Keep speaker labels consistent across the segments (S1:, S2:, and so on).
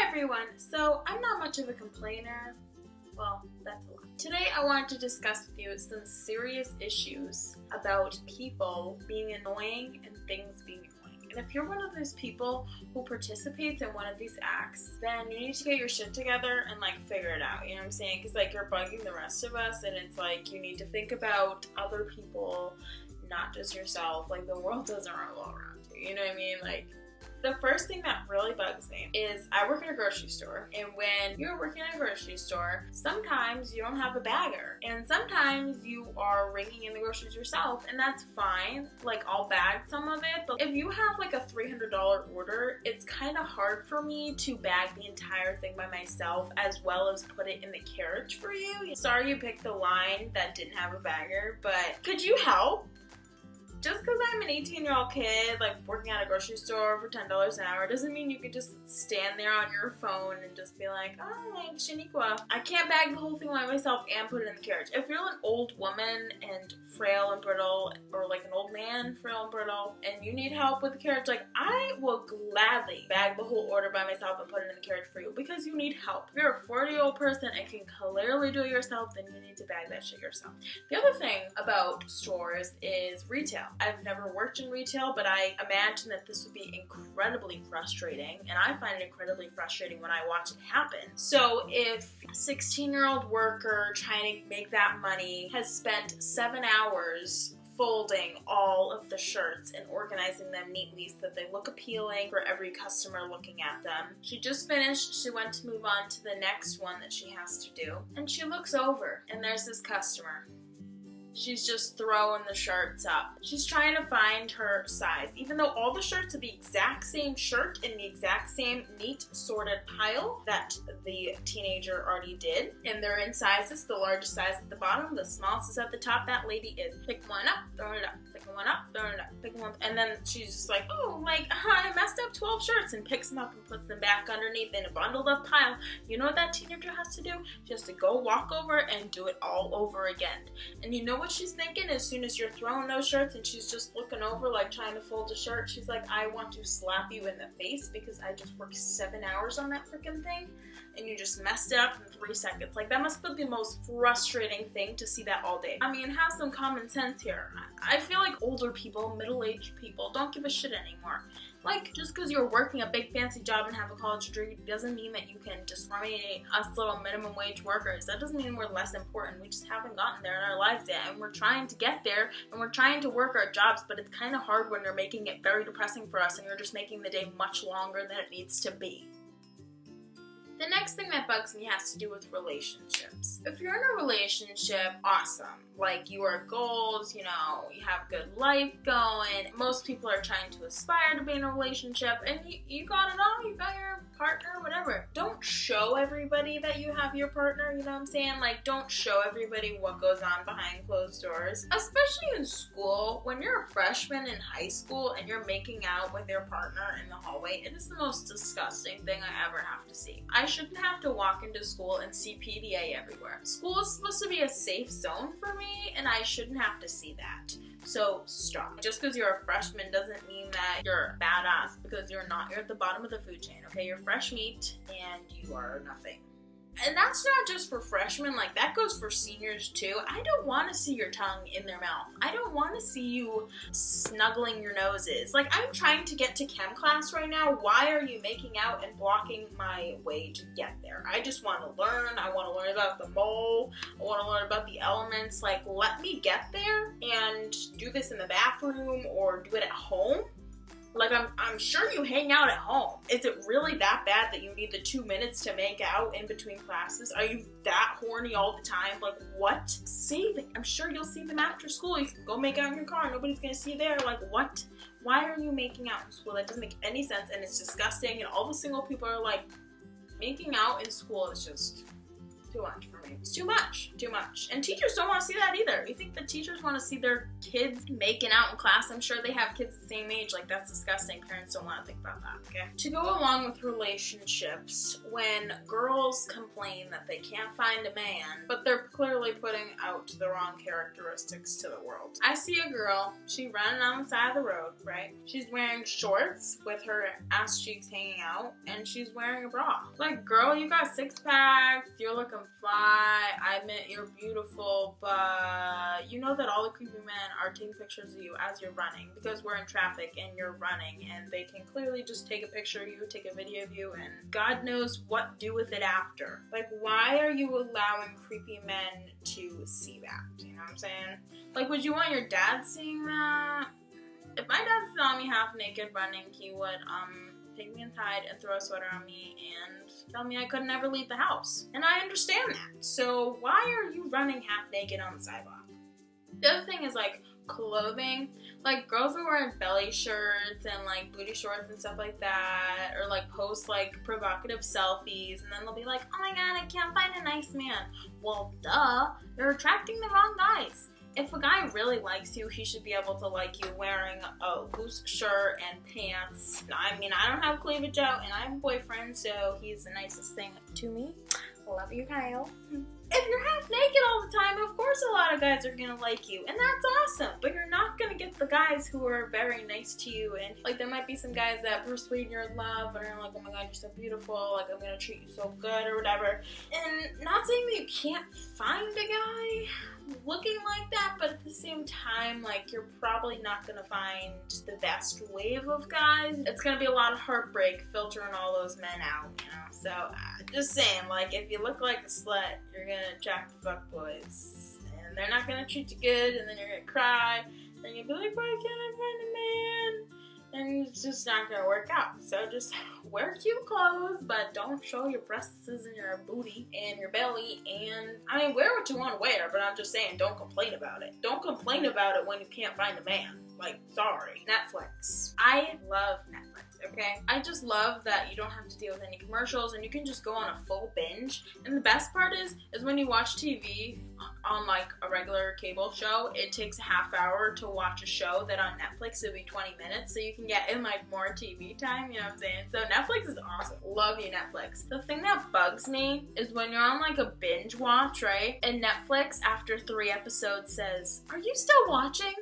S1: everyone. So I'm not much of a complainer. Well, that's a lot. Today I wanted to discuss with you some serious issues about people being annoying and things being annoying. And if you're one of those people who participates in one of these acts, then you need to get your shit together and figure it out. You know what I'm saying? Because you're bugging the rest of us, and it's you need to think about other people, not just yourself. The world doesn't revolve around you. You know what I mean? The first thing that really bugs me is I work in a grocery store, and when you're working in a grocery store, sometimes you don't have a bagger, and sometimes you are ringing in the groceries yourself, and that's fine. I'll bag some of it, but if you have a $300 order, it's kind of hard for me to bag the entire thing by myself as well as put it in the carriage for you. Sorry you picked the line that didn't have a bagger, but could you help? Just because I'm an 18-year-old kid, working at a grocery store for $10 an hour, doesn't mean you could just stand there on your phone and just be Shaniqua. I can't bag the whole thing by myself and put it in the carriage. If you're an old woman and frail and brittle, or an old man, frail and brittle, and you need help with the carriage, I will gladly bag the whole order by myself and put it in the carriage for you because you need help. If you're a 40-year-old person and can clearly do it yourself, then you need to bag that shit yourself. The other thing about stores is retail. I've never worked in retail, but I imagine that this would be incredibly frustrating, and I find it incredibly frustrating when I watch it happen. So if a 16-year-old worker trying to make that money has spent 7 hours folding all of the shirts and organizing them neatly so that they look appealing for every customer looking at them. She just finished, she went to move on to the next one that she has to do, and she looks over, and there's this customer. She's just throwing the shirts up. She's trying to find her size. Even though all the shirts are the exact same shirt in the exact same neat sorted pile that the teenager already did. And they're in sizes, the largest size at the bottom, the smallest is at the top. That lady is picking one up, throwing it up, picking one up, throwing it up, picking one up. And then she's just I messed up 12 shirts, and picks them up and puts them back underneath in a bundled up pile. You know what that teenager has to do? She has to go walk over and do it all over again. And you know what she's thinking as soon as you're throwing those shirts and she's just looking over trying to fold a shirt? She's I want to slap you in the face because I just worked 7 hours on that freaking thing and you just messed it up in 3 seconds. That must be the most frustrating thing to see that all day. Have some common sense here. I feel older people, middle-aged people don't give a shit anymore. Just because you're working a big fancy job and have a college degree doesn't mean that you can discriminate us little minimum wage workers. That doesn't mean we're less important. We just haven't gotten there in our lives yet, and we're trying to get there, and we're trying to work our jobs, but it's kind of hard when you're making it very depressing for us and you're just making the day much longer than it needs to be. The next thing that bugs me has to do with relationships. If you're in a relationship, awesome. You are goals, you have good life going. Most people are trying to aspire to be in a relationship, and you got it all. You got your partner, whatever. Don't show everybody that you have your partner, you know what I'm saying? Don't show everybody what goes on behind closed doors. Especially in school, when you're a freshman in high school and you're making out with your partner in the hallway, it is the most disgusting thing I ever have to see. I shouldn't have to walk into school and see PDA everywhere. School is supposed to be a safe zone for me, and I shouldn't have to see that. So stop. Just because you're a freshman doesn't mean that you're badass, because you're not. You're at the bottom of the food chain, okay? You're fresh meat and you are nothing. And that's not just for freshmen, that goes for seniors too. I don't want to see your tongue in their mouth. I don't want to see you snuggling your noses. I'm trying to get to chem class right now. Why are you making out and blocking my way to get there? I just want to learn. I want to learn about the mole. I want to learn about the elements. Let me get there and do this in the bathroom or do it at home. I'm sure you hang out at home. Is it really that bad that you need the 2 minutes to make out in between classes? Are you that horny all the time? What? Save it. I'm sure you'll see them after school. You can go make out in your car. Nobody's going to see you there. What? Why are you making out in school? That doesn't make any sense, and it's disgusting, and all the single people are making out in school is just too much for me. It's too much. Too much. And teachers don't want to see that either. You think the teachers want to see their kids making out in class? I'm sure they have kids the same age. Like, that's disgusting. Parents don't want to think about that, okay? To go along with relationships, when girls complain that they can't find a man, but they're clearly putting out the wrong characteristics to the world. I see a girl, she's running on the side of the road, right? She's wearing shorts with her ass cheeks hanging out, and she's wearing a bra. Like, girl, you got six packs, you're looking fly, I admit you're beautiful, but you know that all the creepy men are taking pictures of you as you're running because we're in traffic and you're running, and they can clearly just take a picture of you, take a video of you, and God knows what do with it after. Like, why are you allowing creepy men to see that? You know what I'm saying? Like, would you want your dad seeing that? If my dad saw me half naked running, he would, take me inside and throw a sweater on me and tell me I could never leave the house. And I understand that. So why are you running half naked on the sidewalk? The other thing is, like, clothing. Like, girls are wearing belly shirts and, like, booty shorts and stuff like that, or, like, post, like, provocative selfies, and then they'll be like, oh my god, I can't find a nice man. Well, duh, you're attracting the wrong guys. If a guy really likes you, he should be able to like you wearing a loose shirt and pants. I mean, I don't have cleavage out, and I have a boyfriend, so he's the nicest thing to me. Love you, Kyle. If you're half naked all the time, of course a lot of guys are gonna like you, and that's awesome. But you're not gonna get the guys who are very nice to you, and like there might be some guys that persuade your love and are like, oh my god, you're so beautiful, like I'm gonna treat you so good or whatever. And not saying that you can't find a guy looking like that, but at the same time, like, you're probably not gonna find the best wave of guys. It's gonna be a lot of heartbreak filtering all those men out, you know? So, just saying, like, if you look like a slut, you're gonna attract the fuckboys. And they're not gonna treat you good, and then you're gonna cry, and you'll be like, why can't I find a man? And it's just not gonna work out. So just wear cute clothes, but don't show your breasts and your booty and your belly. And I mean, wear what you want to wear, but I'm just saying, don't complain about it. Don't complain about it when you can't find a man. Like, sorry. Netflix. I love Netflix, okay? I just love that you don't have to deal with any commercials and you can just go on a full binge. And the best part is when you watch TV on like a regular cable show, it takes a half hour to watch a show that on Netflix it'll be 20 minutes, so you can get in like more TV time, you know what I'm saying? So Netflix is awesome. Love you, Netflix. The thing that bugs me is when you're on like a binge watch, right? And Netflix after 3 episodes says, are you still watching?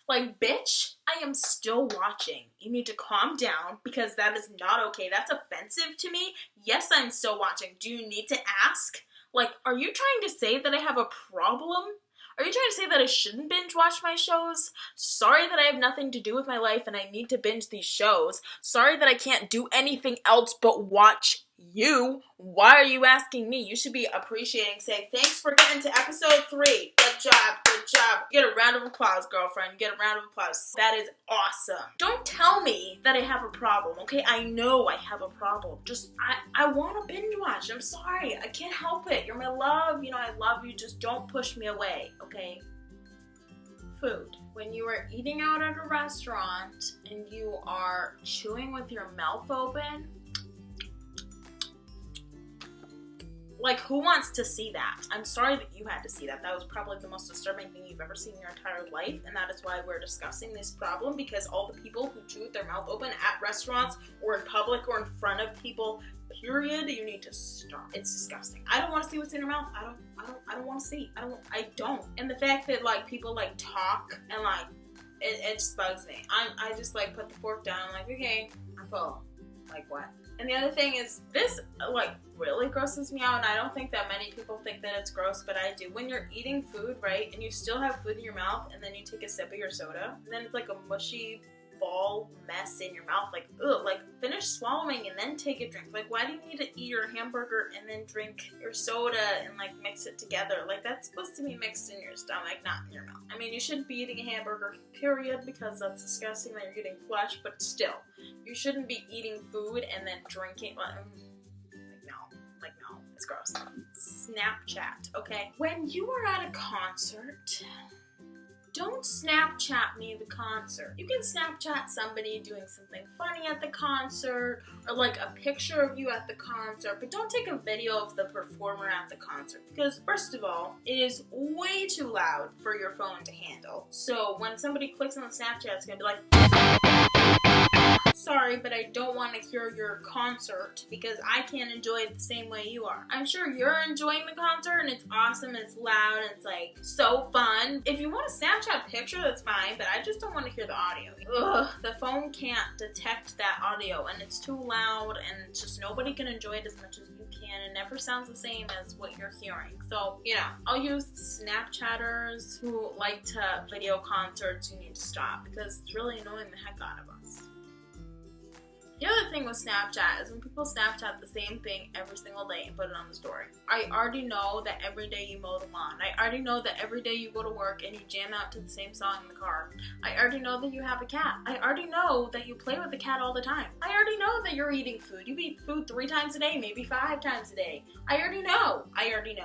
S1: Like, bitch, I am still watching. You need to calm down because that is not okay. That's offensive to me. Yes, I'm still watching. Do you need to ask? Like, are you trying to say that I have a problem? Are you trying to say that I shouldn't binge watch my shows? Sorry that I have nothing to do with my life and I need to binge these shows. Sorry that I can't do anything else but watch you. Why are you asking me? You should be appreciating, saying, thanks for getting to episode 3. Good job, good job. You get a round of applause, girlfriend. You get a round of applause. That is awesome. Don't tell me that I have a problem, okay? I know I have a problem. Just, I want to binge watch. I'm sorry. I can't help it. You're my love. You know, I love you. Just don't push me away, okay? Food. When you are eating out at a restaurant and you are chewing with your mouth open, like, who wants to see that? I'm sorry that you had to see that. That was probably the most disturbing thing you've ever seen in your entire life, and that is why we're discussing this problem, because all the people who chew with their mouth open at restaurants or in public or in front of people, period, you need to stop. It's disgusting. I don't want to see what's in your mouth. I don't want to see. I don't. And the fact that, like, people, like, talk and, like, it just bugs me. I just, like, put the fork down. I'm like, okay, I'm full. Like, what? And the other thing is, this, like, really grosses me out, and I don't think that many people think that it's gross, but I do. When you're eating food, right, and you still have food in your mouth, and then you take a sip of your soda, and then it's like a mushy ball mess in your mouth, like, ugh, like, finish swallowing and then take a drink. Like, why do you need to eat your hamburger and then drink your soda and, like, mix it together? Like, that's supposed to be mixed in your stomach, not in your mouth. I mean, you shouldn't be eating a hamburger, period, because that's disgusting that you're getting flesh, but still, you shouldn't be eating food and then drinking, no, it's gross. Snapchat, okay? When you are at a concert Don't Snapchat me the concert. You can Snapchat somebody doing something funny at the concert or like a picture of you at the concert, but don't take a video of the performer at the concert because first of all, it is way too loud for your phone to handle. So when somebody clicks on the Snapchat, it's gonna be like, sorry, but I don't want to hear your concert because I can't enjoy it the same way you are. I'm sure you're enjoying the concert and it's awesome and it's loud and it's like so fun. If you want a Snapchat picture, that's fine, but I just don't want to hear the audio. Ugh, the phone can't detect that audio and it's too loud and it's just nobody can enjoy it as much as you can. It never sounds the same as what you're hearing. So, I'll use Snapchatters who like to video concerts. You need to stop because it's really annoying the heck out of us. The other thing with Snapchat is when people Snapchat the same thing every single day and put it on the story. I already know that every day you mow the lawn. I already know that every day you go to work and you jam out to the same song in the car. I already know that you have a cat. I already know that you play with the cat all the time. I already know that you're eating food. You eat food 3 times a day, maybe 5 times a day. I already know. I already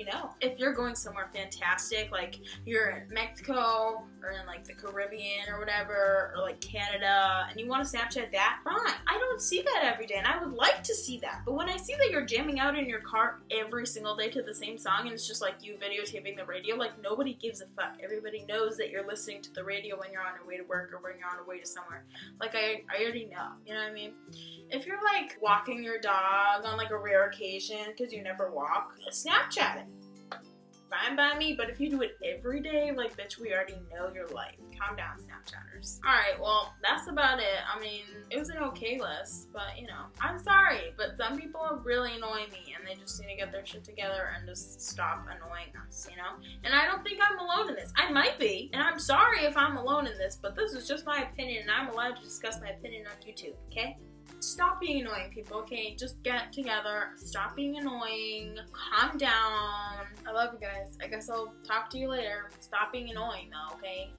S1: know. If you're going somewhere fantastic, like you're in Mexico or in like the Caribbean or whatever, or like Canada, and you want to Snapchat that, fine. I don't see that every day and I would like to see that. But when I see that you're jamming out in your car every single day to the same song and it's just like you videotaping the radio, like nobody gives a fuck. Everybody knows that you're listening to the radio when you're on your way to work or when you're on your way to somewhere. Like I already know, you know what I mean? If you're like walking your dog on like a rare occasion because you never walk, Snapchat it. Fine by me, but if you do it every day, like, bitch, we already know your life. Calm down, Snapchatters. Alright, well, that's about it. I mean, it was an okay list, but, I'm sorry, but some people really annoy me, and they just need to get their shit together and just stop annoying us, And I don't think I'm alone in this. I might be, and I'm sorry if I'm alone in this, but this is just my opinion, and I'm allowed to discuss my opinion on YouTube, okay? Stop being annoying, people, okay? Just get together. Stop being annoying. Calm down. I love you guys. I guess I'll talk to you later. Stop being annoying, though, okay?